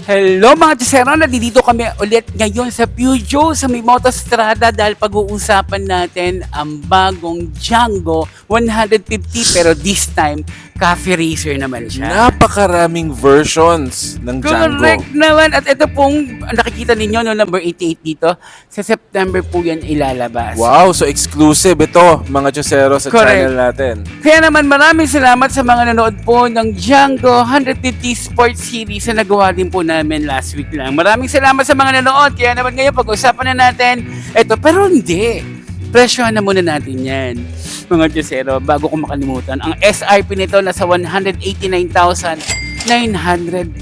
Hello mga Tisera, nandito kami ulit ngayon sa Peugeot sa may Motostrada dahil pag-uusapan natin ang bagong Django 150 pero this time Cafe Racer naman siya. Napakaraming versions ng Django. Correct naman at ito pong nakikita ninyo no number 88 dito sa September po yan ilalabas. Wow, so exclusive ito mga Chosero sa Correct. channel natin. Kaya naman maraming salamat sa mga nanood po ng Django 150 Sports Series na nagawa din po namin last week lang. Maraming salamat sa mga nanood. Kaya naman ngayon pag-usapan na natin ito. Pero hindi. Presyohan na muna natin yan. Mga Diyosero, bago ko makalimutan, ang SRP nito nasa 189,900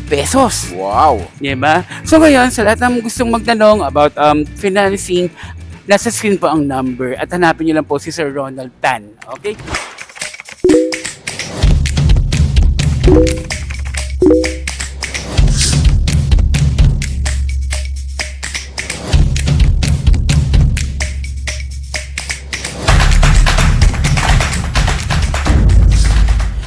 pesos. Wow. Diba? So ngayon, sa lahat ng gustong magtanong about financing, nasa screen po ang number at hanapin niyo lang po si Sir Ronald Tan. Okay?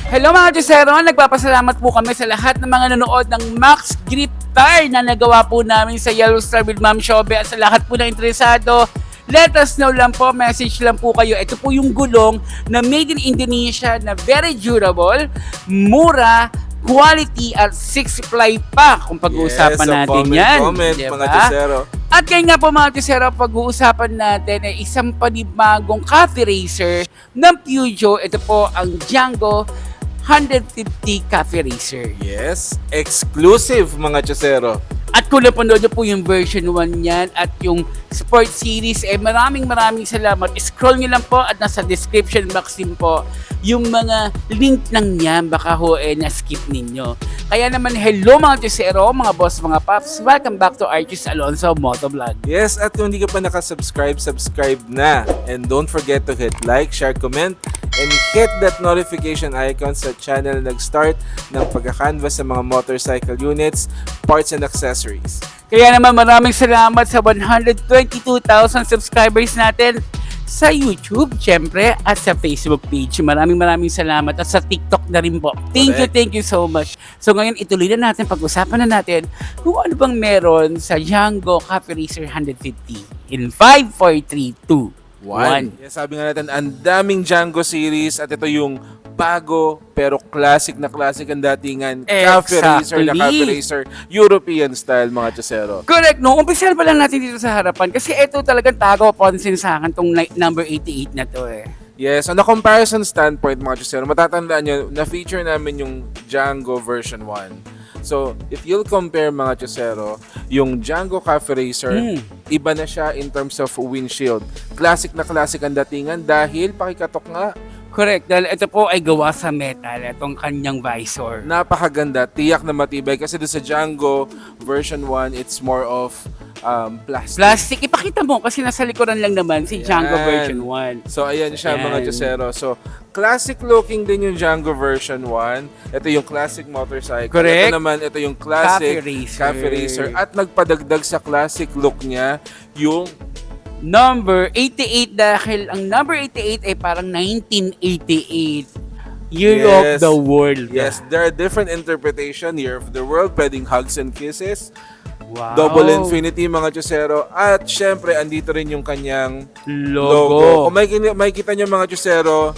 Hello mga Diyosero, nagpapasalamat po kami sa lahat ng mga nanood ng Max Grip Tire na nagawa po namin sa Yellow Star with Ma'am Shobe at sa lahat po na interesado. Let us know lang po, message lang po kayo. Ito po yung gulong na made in Indonesia na very durable, mura, quality at 6-ply pa kung pag-uusapan natin yan. Comment, diba? mga Chosero. At kaya nga po mga Tisera, pag-uusapan natin ay isang panibagong Cafe Racer ng Peugeot. Ito po ang Django 150 Cafe Racer. Yes, exclusive mga Chosero. At kung napanood nyo po yung version 1 yan at yung Sport Series, maraming salamat. Scroll nyo lang po at nasa description box din po yung mga link ng yan. Baka ho na-skip ninyo. Kaya naman, hello mga Tisero, mga boss, mga paps. Welcome back to Archie Alonso Motovlog. Yes, at kung hindi ka pa nakasubscribe, subscribe na. And don't forget to hit like, share, comment, and hit that notification icon sa channel na nag-start ng pagka-canvas sa mga motorcycle units, parts, and accessories. Kaya naman maraming salamat sa 122,000 subscribers natin sa YouTube, syempre, at sa Facebook page. Maraming salamat at sa TikTok na rin po. Thank you so much. So ngayon, ituloy na natin, pag-usapan na natin kung ano bang meron sa Django Cafe Racer 150 in 5, 4, 3, 2, 1. Yes, sabi nga natin, ang daming Django series at ito yung bago pero classic na classic ang datingan Cafe Racer na Cafe Racer European style mga Chosero. Correct, no? Umpisahan pa lang natin dito sa harapan kasi ito talagang tagaw-pansin sa akin tong number 88 na to Yes, on a comparison standpoint mga Chosero, matatandaan nyo, na-feature namin yung Django version 1. So, if you'll compare mga Chosero, yung Django Cafe Racer, iba na siya in terms of windshield. Classic na classic ang datingan dahil pakikatok nga. Correct, dahil ito po ay gawa sa metal, itong kanyang visor. Napakaganda, tiyak na matibay kasi doon sa Django version 1, it's more of plastic. Plastic, ipakita mo kasi nasa likuran lang naman si Django version 1. So, ayan siya Ayan. mga Chosero. So, classic looking din yung Django version 1. Ito yung classic motorcycle. Correct. Ito naman, ito yung classic Cafe Racer. At nagpadagdag sa classic look niya, yung Number 88 dahil ang number 88 ay parang 1988. Year of the world. Yes, there are different interpretation. Year of the world, pwedeng hugs and kisses. Wow. Double infinity mga Chosero. At syempre, andito rin yung kanyang Logo. Kung may kita nyo mga Chosero,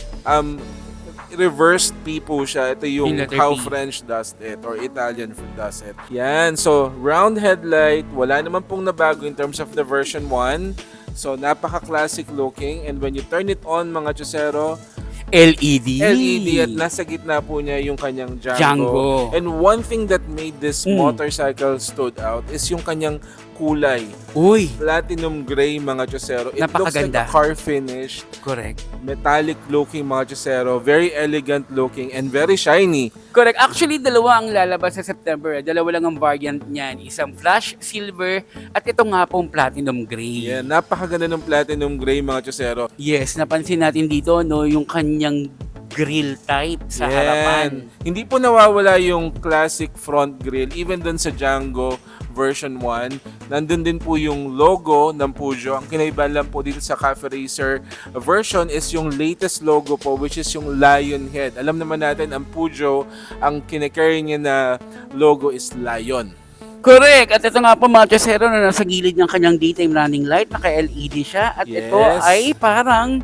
reversed P po siya. Ito yung how French does it or Italian does it. Yan. So, round headlight. Wala naman pong nabago in terms of the version 1. So, napaka-classic looking. And when you turn it on mga Chosero, LED. at nasa gitna po niya yung kanyang Django. Django. And one thing that made this motorcycle stood out is yung kanyang kulay. Uy, Platinum gray mga Chosero. It looks like napakaganda. a car finished, correct. metallic looking mga Chosero. Very elegant looking and very shiny. Correct. Actually, dalawa ang lalabas sa September. Dalawa lang ang variant niyan. Isang flash silver at ito nga pong platinum gray. Yeah, napakaganda ng platinum gray mga Chosero. Yes, napansin natin dito no yung kanyang grill type sa harapan. Hindi po nawawala yung classic front grille even dun sa Django version 1. Nandun din po yung logo ng Peugeot. Ang kinaibahan lang po dito sa Cafe Racer version is yung latest logo po, which is yung lion head. Alam naman natin, ang Peugeot, ang kine-carry niya na logo is lion. Correct. At ito nga po mga Chosero na nasa gilid ng kanyang daytime running light, naka-LED siya. At Yes. ito ay parang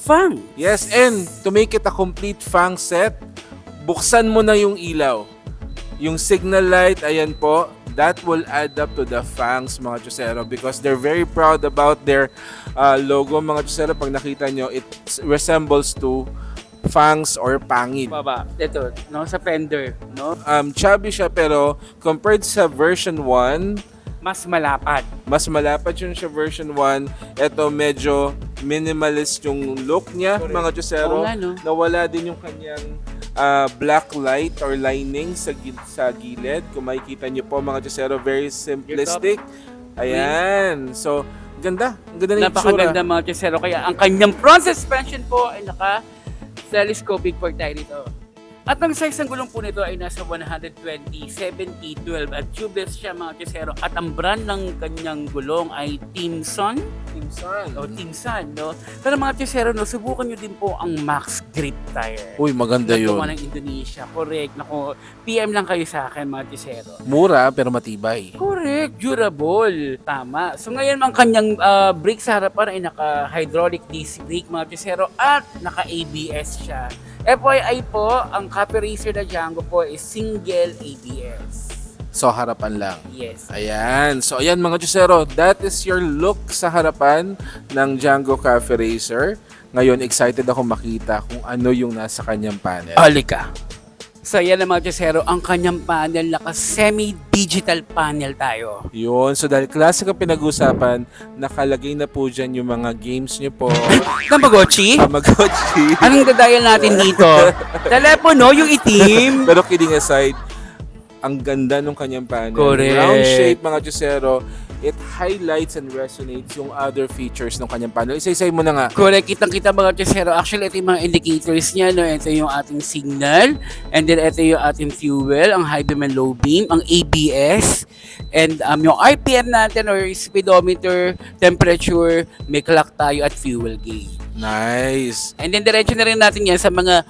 fang. Yes, and to make it a complete fang set, buksan mo na yung ilaw. Yung signal light, ayan po, that will add up to the fangs mga Chosero because they're very proud about their logo mga Chosero. Pag nakita nyo, it resembles to fangs or pangil. Baba. Ito, no, sa fender, no? Chubby siya pero compared sa version 1, Mas malapad. mas malapad yun sa version 1. Ito medyo minimalist yung look niya mga Chosero. Oo nga, no? Nawala din yung kanyang black light or lining sa gilid. Kung makikita niyo po mga Chosero, very simplistic. Ayan. So, ganda. Ang ganda ng itsura. Napakaganda mga Chosero. Kaya ang kanyang front suspension po ay naka-telescopic port tayo dito. At ang size ng gulong po nito ay nasa 120, 70, 12 at tubeless siya mga Chosero. At ang brand ng kanyang gulong ay Timson. Timson, no? Pero mga Chosero, no, subukan nyo din po ang Max Grip Tire. Uy, maganda yun. Nagawa ng Indonesia. Correct. Naku, PM lang kayo sa akin mga Chosero. Mura pero matibay. Correct, durable. Tama. So ngayon ang kanyang brake sa harapan ay naka-hydraulic disc brake mga Chosero at naka-ABS siya. FYI po, ang Cafe Racer na Django po is single ABS. So, harapan lang. Yes. Ayan. So, ayan mga Chosero, that is your look sa harapan ng Django Cafe Racer. Ngayon, excited ako makita kung ano yung nasa kanyang panel. Alika. So yan na mga Chosero, ang kanyang panel, naka-semi-digital panel tayo. Yun. So, dahil klase ka pinag-usapan, nakalagay na po dyan yung mga games nyo po. Tamagotchi? Tamagotchi. Anong dadayal natin dito? Telepono, yung itim. Pero kidding aside, ang ganda ng kanyang panel. Correct. Round shape mga Chosero, it highlights and resonates yung other features ng kanyang panel. Isa-isay mo na nga. Correct, kitang-kita mga Chosero. Actually, ito yung mga indicators niya. No? Ito yung ating signal. And then, ito yung ating fuel, ang high beam and low beam, ang ABS, and yung RPM natin or speedometer, temperature, may clock tayo at fuel gauge. Nice. And then, diretso na rin natin yan sa mga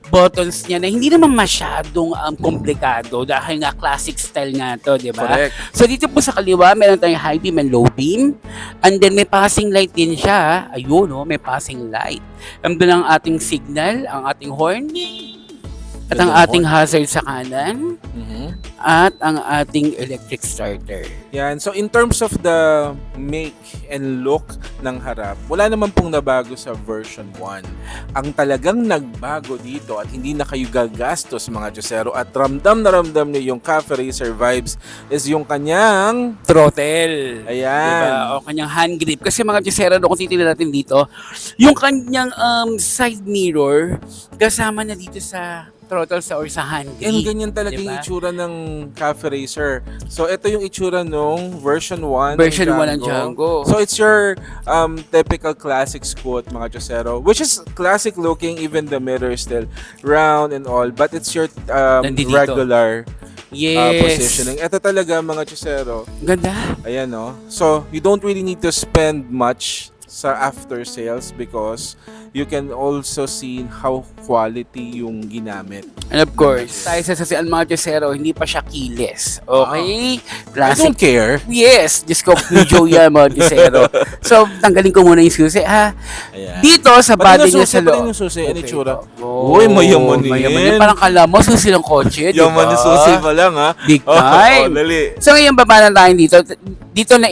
buttons niya na hindi naman masyadong komplikado dahil nga classic style nga to, di ba? Correct. So dito po sa kaliwa, meron tayong high beam and low beam. And then may passing light din siya. Ayun, may passing light. Andun ang ating signal, ang ating horn, at ang ating hazard sa kanan, at ang ating electric starter. Yan. So, in terms of the make and look ng harap, wala naman pong nabago sa version 1. Ang talagang nagbago dito at hindi na kayo gagastos mga Chosero at ramdam na ramdam niyo yung Cafe Racer vibes is yung kanyang Throttle. ayan. Diba? O kanyang hand grip. Kasi mga Chosero, kung titignan natin dito, yung kanyang side mirror, kasama na dito sa throttle or sa hand grip. And ganyan talaga yung Diba? itsura ng Cafe Racer. So, ito yung itsura nung version 1 Version 1 ng Django. So, it's your typical classic scoot, mga Chosero, which is classic looking, even the mirror is still round and all, but it's your Nandito. regular Yes. positioning. Ito talaga, mga Chosero. Ganda. Ayan, no? So, you don't really need to spend much sa after sales because you can also see how quality yung ginamit. And of course, tayo sa sasian mga Chosero, hindi pa siya keyless. Okay? I Classic. don't care. Yes, Diyos ko, video yan mga Chosero. So, tanggalin ko muna yung susi, ha? Ayan. Dito, sa body niya sa Pati loob. yung susi, ano Okay, itsura? oh, Uy, mayaman mayaman yan. yan. Parang kala mo, susi ng kotse, di ba? Yaman yung susi pa lang, ha? Big Oh, time. dali. So ngayon baba na tayo dito. Dito na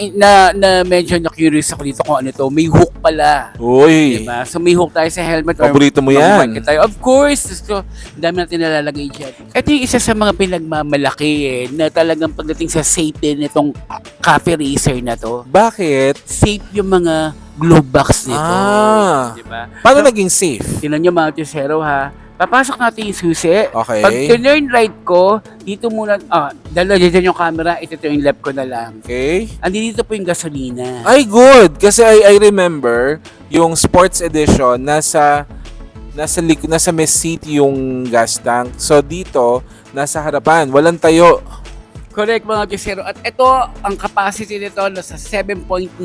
medyo na-curious ako dito kung ano to. May hook pala. Uy. Diba? So may hook tayo sa helmet. Paborito mo yan. mag-bike tayo. Of course. So, dami natin nalalagay dyan. Ito yung isa sa mga pinagmamalaki na talagang pagdating sa safety nitong Cafe Racer na to. Bakit? Safe yung mga glove box nito. Ah. Diba? Paano naging safe? Tingnan nyo mga Chosero ha. Papasok natin yung susi. Okay. Pag turn right ko, dito muna, dala dyan yung camera, ito yung left ko na lang. Okay. Andi dito po yung gasolina. Ay, good. Kasi I remember, yung sports edition, nasa may seat yung gas tank. So, dito, nasa harapan. Walang tayo. Correct mga Chosero. At ito, ang capacity nito nasa 7.9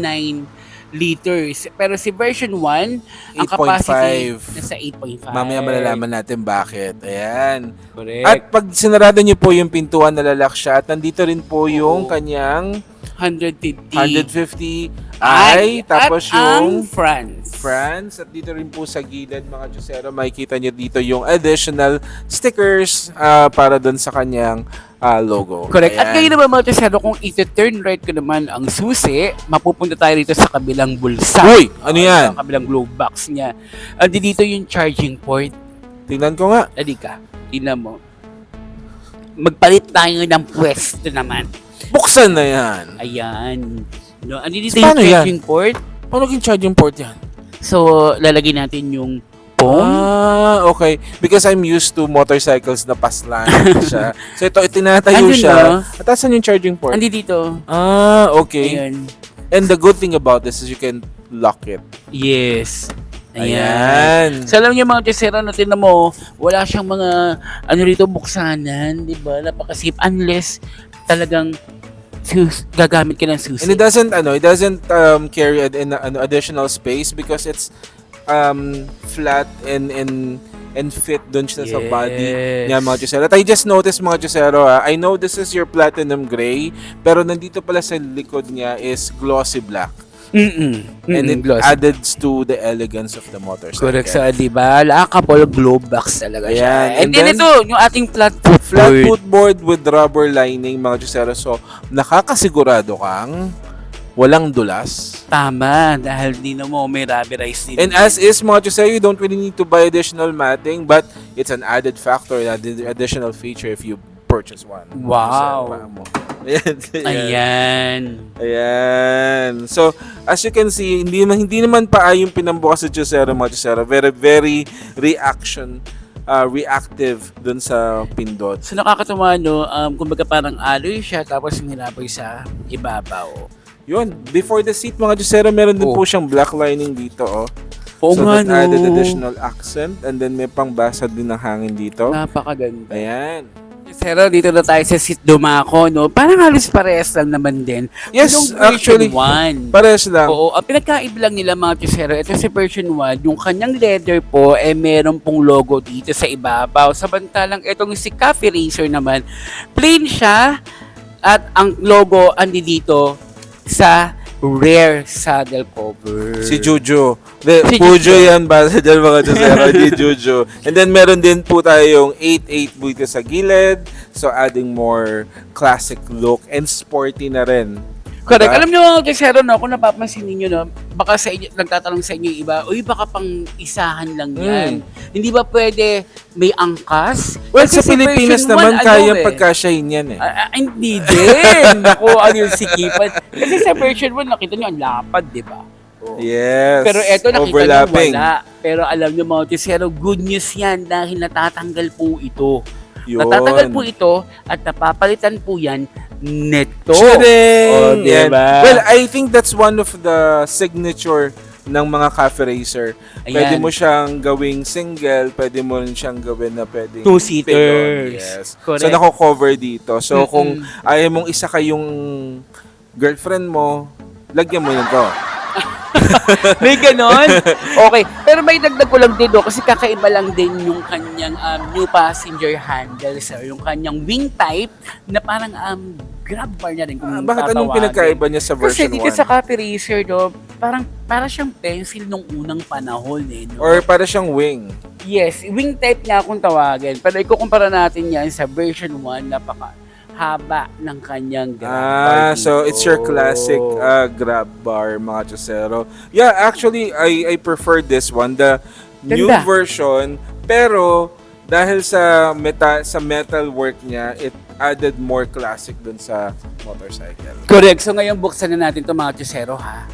liters. Pero si version 1, ang capacity 8.5. nasa 8.5. Mamaya malalaman natin bakit. Ayan. Correct. At pag sinarado niyo po yung pintuan, nalalak siya. At nandito rin po yung kanyang 150. 150 ay, tapos at ang yung France. At dito rin po sa gilid, mga Diyosero, makikita niyo dito yung additional stickers para doon sa kanyang logo. Correct. Ayan. At ngayon naman mga Tesero, kung ito-turn right ko naman ang susi, mapupunta tayo rito sa kabilang bulsa. Uy! Ano yan? Sa kabilang glove box niya. Andi dito yung charging port. Tingnan ko nga. Adi ka. Tingnan mo. Magpalit tayo ng pwesto naman. Buksan na yan. Ayan. No, andi dito Paano yung yan? charging port. Paano yung charging port yan? So, lalagay natin yung phone. Okay. Because I'm used to motorcycles na paslan siya. So ito, itinatayo Andun siya. na. At asan yung charging port? Andi dito. Okay. Ayan. And the good thing about this is you can lock it. Yes. Ayan. So alam niyo mga Tesera, na tinan mo, wala siyang mga rito buksanan, 'di ba? Napaka-safe unless talagang gagamit ka ng susi. And it doesn't carry an additional space because it's flat and fit dun siya sa body niya, mga Diyosero. At I just noticed, mga Diyosero, I know this is your platinum gray, pero nandito pala sa likod niya is glossy black. And it added to the elegance of the motorcycle. Correct sa, di ba? Couple glove box talaga siya. Ayan. And then ito, yung ating flat footboard with rubber lining, mga Diyosero. So, nakakasigurado kang walang dulas. Tama, dahil di na mo may rubberized din. And as is, mga Diyosero, you don't really need to buy additional matting, but it's an added factor, an additional feature if you purchase one. Wow. Ayan. So, as you can see, hindi naman pa yung pinambukas sa Diyosero, mga Diyosero. Very, very reactive dun sa pindot. So nakakatuwa, no? Kumbaga parang alloy siya, tapos hinapoy sa ibabaw. Yun. Before the seat, mga Diyosero, meron din po siyang black lining dito, oh. Oo So nga, that added additional accent, and then may pangbasad din ng hangin dito. Napakaganda. Ayan. Pero dito na tayo sa seat dumako, no? Parang halos parehas lang naman din. Yes, Yung version actually, 1. Parehas lang. Oo, ang pinagkaiba lang nila mga Tesero, ito sa version 1, yung kanyang leather po, meron pong logo dito sa ibabaw. Samantalang itong si Cafe Racer naman, plain siya, at ang logo andi dito sa rear saddle cover. Si Juju. Si Pujo Juju. yan, basta dyan mga Diyosero, hindi Juju. And then meron din po tayong 8.8 dito sa gilid. So adding more classic look and sporty na rin. Correct. Diba? Alam niyo mga Tesero, no, kung napapansin niyo, no, baka sa inyo, nagtatanong sa inyo yung iba, uy, baka pang isahan lang yan. Hindi ba pwede may angkas? Well, Kasi sa Pilipinas version naman, 1, kayang pagkasyahin yan eh. Hindi din. Naku, ano yung sikipan. Kasi sa version 1, nakita niyo ang lapad, di ba? Yes. Pero eto nakita niyo overlapping. wala. Pero alam niyo mga Tesero, good news yan dahil natatanggal po ito. Yun. Natatanggal po ito at napapalitan po yan neto. Shading! Oh, diba? Yan. Well, I think that's one of the signature ng mga Cafe Racer. Pwede Ayan. mo siyang gawing single, pwede mo rin siyang gawin na pwedeng Two-seaters. Yes. Correct. So, nako-cover dito. So, kung ayaw mong isa kayong girlfriend mo, lagyan mo yun to. May ganon? Okay. Pero may dagdag ko lang din do kasi kakaiba lang din yung kanyang new passenger handle, sir. Yung kanyang wing type na parang grab bar na rin kung Bakit anong pinagkaiba niya sa Kasi version 1? dito sa Cafe Racer, do, para siyang pencil nung unang panahon eh. No? Or para siyang wing? Yes, wing type nga kung tawagin. Pero ikukumpara natin yan sa version 1, haba ng kanyang grab bar So dito. it's your classic grab bar, mga Diyosero. Yeah, actually, I prefer this one, the new Ganda. version. Pero, dahil sa metal work niya, it added more classic dun sa motorcycle. Correct. So ngayon buksan na natin ito mga Tesero, ha?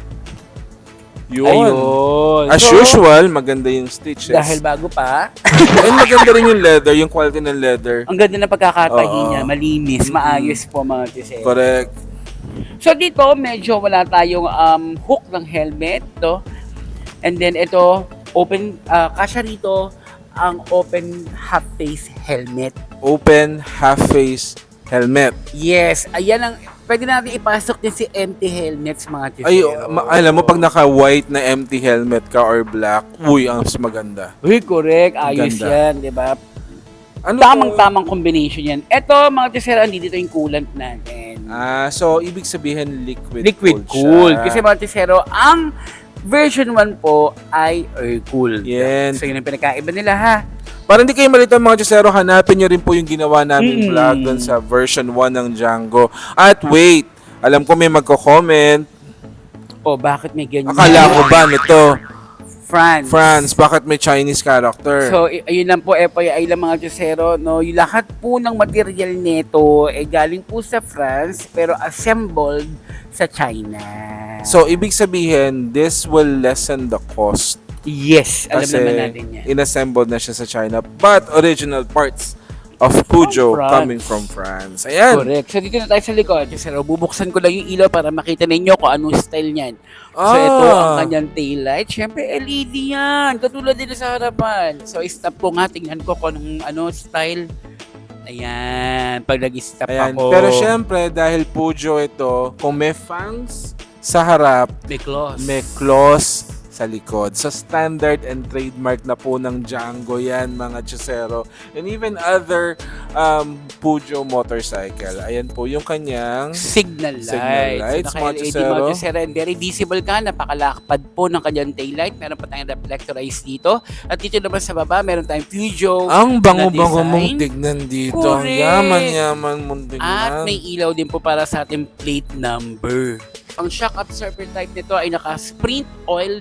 Yun. Ayun. As So, usual, maganda yung stitches. dahil bago pa, And maganda rin yung leather, yung quality ng leather. ang ganda ng pagkakatahi Oo. niya, malinis, maayos po mga Tesero. Correct. So dito, medyo wala tayong hook ng helmet, no? And then ito, open, kasya rito, ang open half-face helmet. Open half-face helmet. Yes, ayan ang pwede natin ipasok din si empty helmets, mga Ay, Chusero. alam mo, pag naka-white na empty helmet ka or black, uy, ang mas maganda. Uy, correct. Ayos Ganda. yan, di ba? Ano Tamang-tamang combination yan. Ito, mga Chusero, andito yung coolant natin. So, ibig sabihin liquid, Liquid cool. Kasi mga Chusero, ang version 1 po ay air cooled. Yan. So, yun ang pinakaiba nila, ha? Para hindi kayo malito mga Chusero, hanapin nyo rin po yung ginawa naming Mm. vlog dun sa version 1 ng Django. At wait, alam ko may magko-comment. O, bakit may ganyan? Akala ko ba nito? France. Bakit may Chinese character? So, ayun lang po, FYI lang mga Chusero, no? Yung lahat po ng material nito ay galing po sa France, pero assembled sa China. So, ibig sabihin, this will lessen the cost. Yes, alam Kasi naman natin yan. inassembled na siya sa China. But original parts of Peugeot France. coming from France. Ayan. Correct. So, dito na tayo sa likod. Chusero, bubuksan ko lang yung ilaw para makita ninyo kung anong style niyan. So, ito ang kanyang taillight. Siyempre, LED yan. Katulad din sa harapan. So, stop ko nga. Tingnan ko kung anong style. Ayan. Pag nag-stop Ayan. ako. Pero syempre, dahil Peugeot ito, kung may fangs sa harap, may claws. may claws sa likod. So, standard and trademark na po ng Django yan, mga Chusero. And even other Peugeot motorcycle. Ayan po yung kanyang Signal lights. Signal lights, So, mga naka-LED Chusero. mga Chusero. And very visible ka. Napakalakpad po ng kanyang taillight. Meron pa tayong reflectorized dito. At dito naman sa baba, meron tayong Peugeot ang bango-bango na mong design. tignan dito. Ang Correct. yaman-yaman mong tignan. At may ilaw din po para sa ating plate number. Ang shock absorber type nito ay naka-sprint oil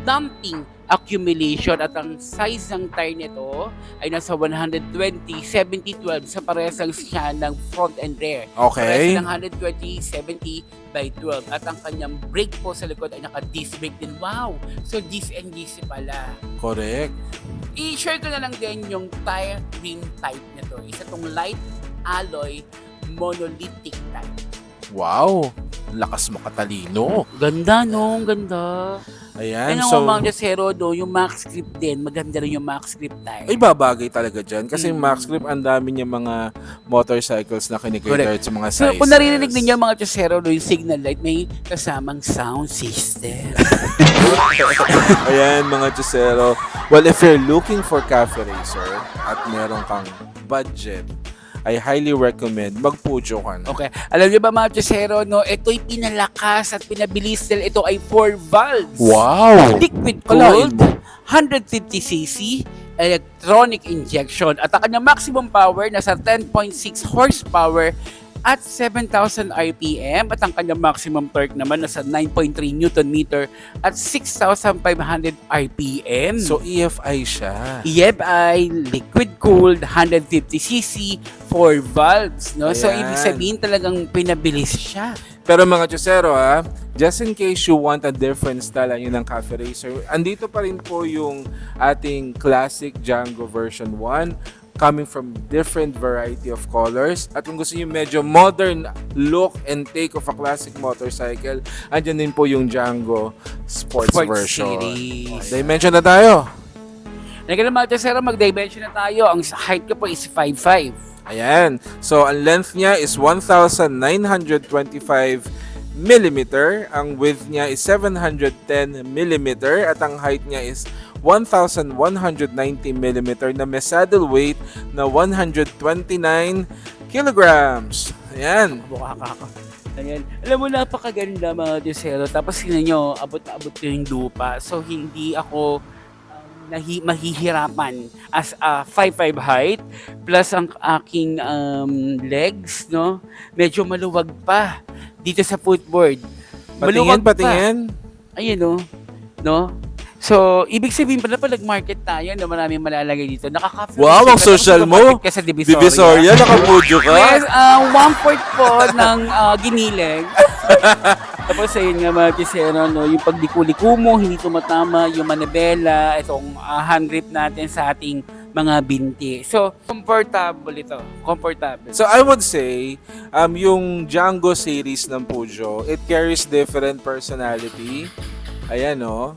dumping accumulation at ang size ng tire nito ay nasa 120/70/12 sa parehas lang siya ng front and rear. Okay. Parehas ng 120/70/12 at ang kanyang brake po sa likod ay naka-disc brake din. Wow! So disc and disc pala. Correct. I-share ko na lang din yung tire rim type nito. Isa tong light alloy monolithic type. Wow. Lakas mo katalino. Ganda no, ang ganda. Ayan. Ano So, mga Chusero, no, yung Max Grip din, maganda rin yung Max Grip tire. ay babagay talaga dyan. Kasi Mm. Max Grip, ang dami niya mga motorcycles na kinikater sa mga So, sizes. kung naririnig ninyo mga Chusero, no, yung signal light, may kasamang sound system. Ayan, mga Chusero. Well, if you're looking for cafe racer at meron kang budget, I highly recommend mag-Peugeot ka na. Okay. Alam niyo ba mga Chusero, no, ito'y pinalakas at pinabilis dahil ito ay 4 valves. Wow! Liquid Kalain cooled, mo. 150cc, electronic injection. At ang kanyang maximum power nasa 10.6 horsepower at 7,000 RPM. At ang kanyang maximum torque naman nasa 9.3 Newton meter at 6,500 RPM. So, EFI siya. EFI, liquid cooled, 150cc, 4 valves, no? So, Ayan. ibig sabihin talagang pinabilis siya. Pero mga Chusero, just in case you want a different style ayun ng Cafe Racer, andito pa rin po yung ating classic Django version 1 coming from different variety of colors. At kung gusto niyo medyo modern look and take of a classic motorcycle, andyan din po yung Django Sports version. Series. Dimension na tayo. Nagkala mga Chusero, mag-dimension na tayo. Ang height ko po is 5'5". Ayan. So, ang length niya is 1,925 mm. Ang width niya is 710 mm. At ang height niya is 1,190 mm na may saddle weight na 129 kilograms. Ayan. Buka ka. Ayan. Alam mo, napakaganda mga Chusero. Tapos tingnan nyo, abot na abot ko yung lupa. So, hindi ako mahihirapan as a 5'5" height plus ang aking legs, no? Medyo maluwag pa dito sa footboard. Patingin. Ayun, no? So, ibig sabihin pala nag-market tayo na maraming malalagay dito. Wow, ang social mo. Ka sa Divisoria. Divisoria, naka-Peugeot ka. Yes, 1/4 po ng giniling. Tapos ayun nga mga Chusero, no, yung pagliko-liko mo, hindi tumatama, yung manabela, itong hand grip natin sa ating mga binti. So, comfortable ito. Comfortable. So I would say, yung Django series ng Peugeot, it carries different personality. Ayan, no?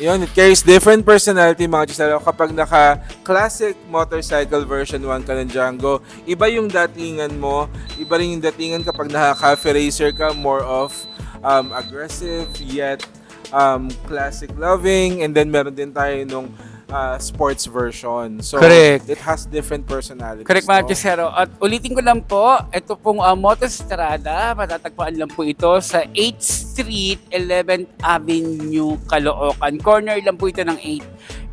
Yun, it carries different personality mga Giselle. Kapag naka-classic motorcycle version 1 ka ng Django, iba yung datingan mo, iba rin yung datingan kapag naka-cafe racer ka, more of aggressive yet classic loving, and then meron din tayo nung sports version. So, Correct. it has different personalities. Correct mga Chisero. At ulitin ko lang po, ito pong Motostrada, matatagpuan lang po ito sa 8th Street, 11th Avenue, Caloocan. Corner lang po ito ng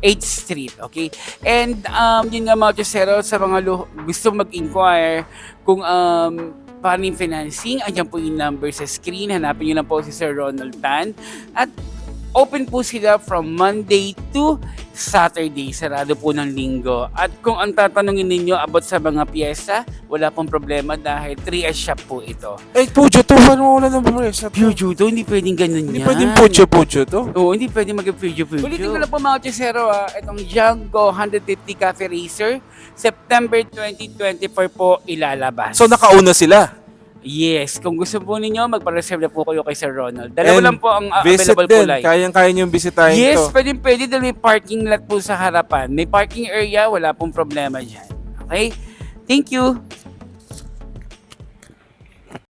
8th Street, okay? And yun nga mga Chisero, sa mga gusto mag-inquire kung paano yung financing, andyan po yung number sa screen. Hanapin nyo lang po si Sir Ronald Tan. At open po sila from Monday to Saturday. Sarado po ng linggo. At kung ang tatanungin ninyo about sa mga pyesa, wala pong problema dahil 3S shop po ito. Pucho to, paano wala ng presa? Pujo to, hindi pwedeng ganun Hindi yan. pwedeng pucho to. Oo, hindi pwedeng mag-pujo. Ulitin ko lang po mga Chisero, itong Django 150 Cafe Racer, September 2024 po ilalabas. So, nakauna sila. Yes, kung gusto po ninyo, magpa-reserve na po kayo kay Sir Ronald. Dalawa And lang po ang visit available din. po live. Kayang-kaya nyo bisitahin Yes, to. pwede dahil may parking lot po sa harapan. May parking area, wala pong problema dyan. Okay? Thank you.